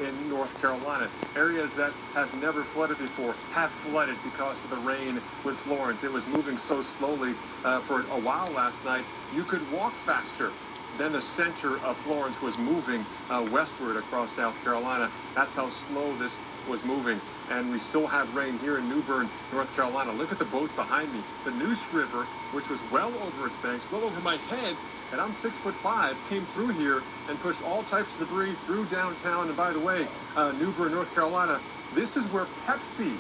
in North Carolina. Areas that have never flooded before have flooded because of the rain with Florence. It was moving so slowly for a while last night. You could walk faster. Then the center of Florence was moving westward across South Carolina. That's how slow this was moving. And we still have rain here in New Bern, North Carolina. Look at the boat behind me. The Neuse River, which was well over its banks, well over my head, and I'm 6'5", came through here and pushed all types of debris through downtown. And by the way, New Bern, North Carolina, this is where Pepsi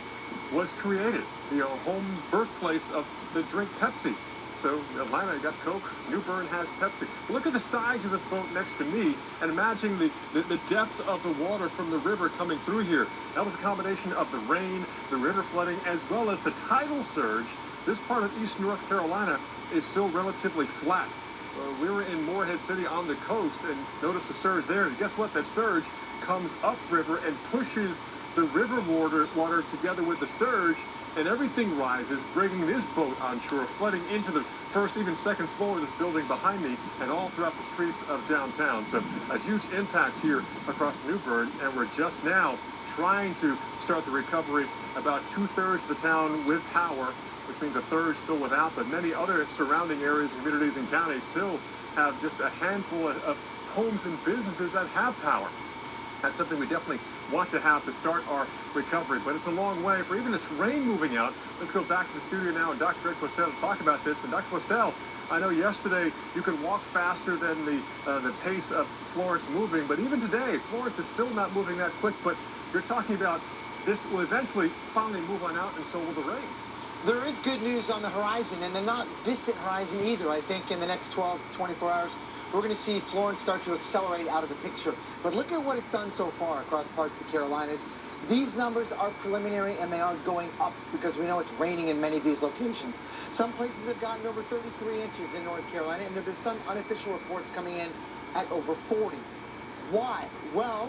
was created, the home birthplace of the drink Pepsi. So Atlanta got Coke, New Bern has Pepsi. Look at the size of this boat next to me and imagine the depth of the water from the river coming through here. That was a combination of the rain, the river flooding, as well as the tidal surge. This part of East North Carolina is still relatively flat. We were in Morehead City on the coast and noticed a surge there. And guess what? That surge comes upriver and pushes the river water together with the surge, and everything rises, bringing this boat on shore, flooding into the first, even second floor of this building behind me and all throughout the streets of downtown. So a huge impact here across New Bern, and we're just now trying to start the recovery. About 2/3 of the town with power, which means a third still without, but many other surrounding areas, communities, and counties still have just a handful of homes and businesses that have power. That's something we definitely want to have to start our recovery, but it's a long way for even this rain moving out. Let's go back to the studio now and Dr. Greg Postel to talk about this. And Dr. Postel, I know yesterday you could walk faster than the pace of Florence moving, but even today, Florence is still not moving that quick, but you're talking about this will eventually finally move on out, and so will the rain. There is good news on the horizon, and the not distant horizon either. I think in the next 12 to 24 hours, we're going to see Florence start to accelerate out of the picture. But look at what it's done so far across parts of the Carolinas. These numbers are preliminary, and they are going up because we know it's raining in many of these locations. Some places have gotten over 33 inches in North Carolina, and there have been some unofficial reports coming in at over 40. Why? Well,